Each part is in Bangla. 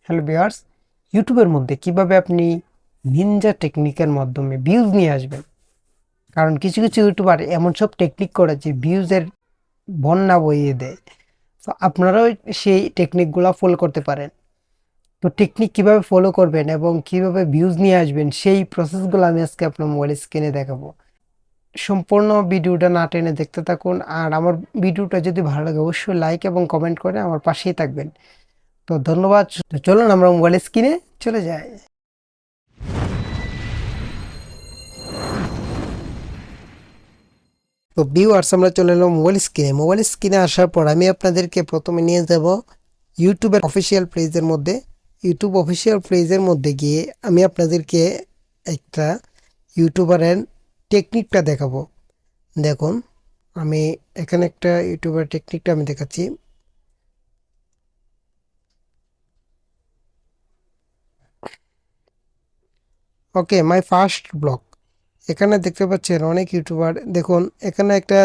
হ্যালো ভিউয়ার্স, ইউটিউবের মধ্যে কিভাবে আপনি নিনজা টেকনিকের মাধ্যমে ভিউজ নিয়ে আসবেন। কারণ কিছু কিছু ইউটিউবার এমন সব টেকনিক করে যে ভিউজের বন্যা বইয়ে দেয়। তো আপনারাও সেই টেকনিকগুলো ফলো করতে পারেন। তো টেকনিক কিভাবে ফলো করবেন এবং কিভাবে ভিউজ নিয়ে আসবেন সেই প্রসেসগুলো আমি আজকে আপনার মোবাইল স্ক্রিনে দেখাবো। সম্পূর্ণ ভিডিওটা না টেনে দেখতে থাকুন। আর আমার ভিডিওটা যদি ভালো লাগে অবশ্যই লাইক এবং কমেন্ট করে আমার পাশেই থাকবেন। তো ধন্যবাদ। তো চলুন আমরা মোবাইল স্ক্রিনে চলে যাই। তো ভিউয়ার্স, আমরা চলে এলাম মোবাইল স্ক্রিনে আসার পর আমি আপনাদেরকে প্রথমে নিয়ে যাব ইউটিউবের অফিসিয়াল পেজের মধ্যে। ইউটিউব অফিসিয়াল পেজের মধ্যে গিয়ে আমি আপনাদেরকে একটা ইউটিউবারের টেকনিকটা দেখাবো। দেখুন, আমি এখানে একটা ইউটিউবার টেকনিকটা আমি দেখাচ্ছি। ওকে, মাই ফার্স্ট ব্লগ। এখানে দেখতে পাচ্ছেন অনেক ইউটিউবার। দেখুন, এখানে একটা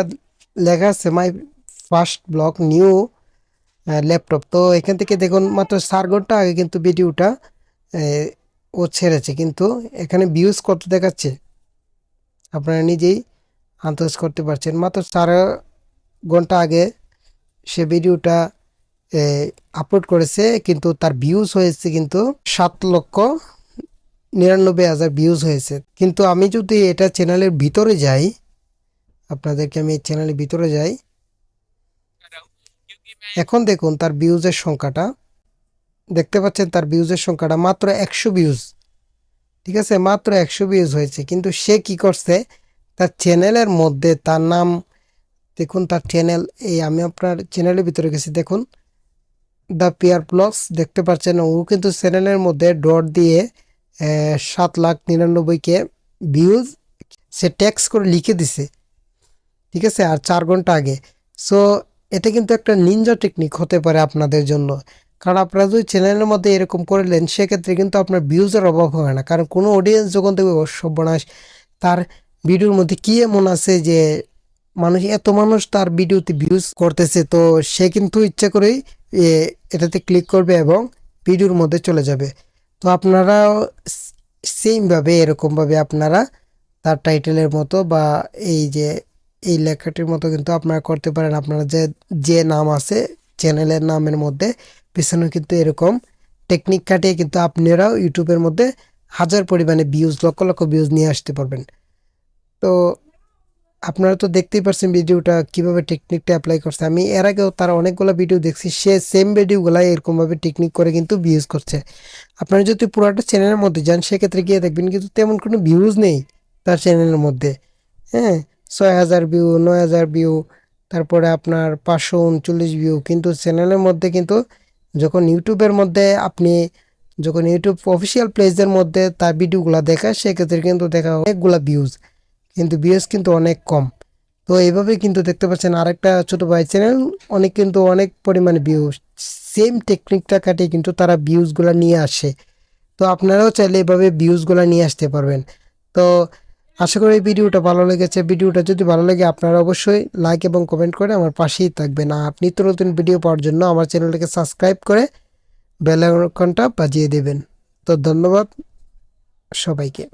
লেখা আছে my first blog new laptop. তো এখান থেকে দেখুন মাত্র 4 ঘন্টা আগে কিন্তু ভিডিওটা ও ছেড়েছে, কিন্তু এখানে ভিউজ কত দেখাচ্ছে আপনারা নিজেই আন্দাজ করতে পারছেন। মাত্র 4 ঘন্টা আগে সে ভিডিওটা আপলোড করেছে, কিন্তু তার ভিউজ হয়েছে কিন্তু 7,99,000 ভিউজ হয়েছে। কিন্তু আমি যদি এটা চ্যানেলের ভিতরে যাই, আপনাদেরকে আমি এই চ্যানেলের ভিতরে যাই, এখন দেখুন তার ভিউজের সংখ্যাটা দেখতে পাচ্ছেন। তার ভিউজের সংখ্যাটা মাত্র 100 ভিউজ। ঠিক আছে, মাত্র 100 ভিউজ হয়েছে। কিন্তু সে কি করছে, তার চ্যানেলের মধ্যে তার নাম দেখুন, তার চ্যানেল, এই আমি আপনার চ্যানেলের ভিতরে গেছি, দেখুন দ্য পিয়ার ব্লগস দেখতে পাচ্ছেন। ও কিন্তু চ্যানেলের মধ্যে ডট দিয়ে 7,99,000 ভিউজ সে ট্যাক্স করে লিখে দিছে। ঠিক আছে, আর 4 ঘন্টা আগে। সো এটা কিন্তু একটা নিনজা টেকনিক হতে পারে আপনাদের জন্য। কারণ আপনারা যদি চ্যানেলের মধ্যে এরকম করলেন, সেক্ষেত্রে কিন্তু আপনার ভিউজের অভাব হয় না। কারণ কোনো অডিয়েন্স যখন দেখবে সর্বনাশ, তার ভিডিওর মধ্যে কি এমন আছে যে এত মানুষ তার ভিডিওতে ভিউজ করতেছে, তো সে কিন্তু ইচ্ছা করেই এটাতে ক্লিক করবে এবং ভিডিওর মধ্যে চলে যাবে। তো আপনারাও সেমভাবে এরকমভাবে আপনারা তার টাইটেলের মতো বা এই লেখাটির মতো কিন্তু আপনারা করতে পারেন। আপনারা যে নাম আছে চ্যানেলের নামের মধ্যে পিছনে কিন্তু এরকম টেকনিক খাটিয়ে কিন্তু আপনারাও ইউটিউবের মধ্যে হাজার পরিমাণে ভিউজ, লক্ষ লক্ষ ভিউজ নিয়ে আসতে পারবেন। তো আপনারা তো দেখতেই পারছেন ভিডিওটা কিভাবে টেকনিকটা অ্যাপ্লাই করছে। আমি এর আগেও তার অনেকগুলো ভিডিও দেখছি, সে সেম ভিডিওগুলো এরকমভাবে টেকনিক করে কিন্তু ভিউজ করছে। আপনারা যদি পুরোটা চ্যানেলের মধ্যে যান, সেক্ষেত্রে গিয়ে দেখবেন কিন্তু তেমন কোনো ভিউজ নেই তার চ্যানেলের মধ্যে। হ্যাঁ, 6,000 ভিউ, 9,000 ভিউ, তারপরে আপনার 539 ভিউ। কিন্তু চ্যানেলের মধ্যে কিন্তু যখন ইউটিউবের মধ্যে যখন ইউটিউব অফিসিয়াল পেজের মধ্যে তার ভিডিওগুলো দেখায়, সেক্ষেত্রে কিন্তু দেখা অনেকগুলা ভিউজ, কিন্তু ভিউজ কিন্তু অনেক কম। তো এইভাবে কিন্তু দেখতে পাচ্ছেন আরেকটা ছোট ভাই চ্যানেল অনেক পরিমাণে ভিউজ, সেম টেকনিকটা কাটিয়ে কিন্তু তারা ভিউজগুলো নিয়ে আসে। তো আপনারাও চাইলে এভাবে ভিউজগুলো নিয়ে আসতে পারবেন। তো আশা করি এই ভিডিওটা ভালো লেগেছে। ভিডিওটা যদি ভালো লাগে আপনারা অবশ্যই লাইক এবং কমেন্ট করে আমার পাশেই থাকবেন। আর নিত্য নতুন ভিডিও পাওয়ার জন্য আমার চ্যানেলটাকে সাবস্ক্রাইব করে বেল আইকনটা বাজিয়ে দেবেন। তো ধন্যবাদ সবাইকে।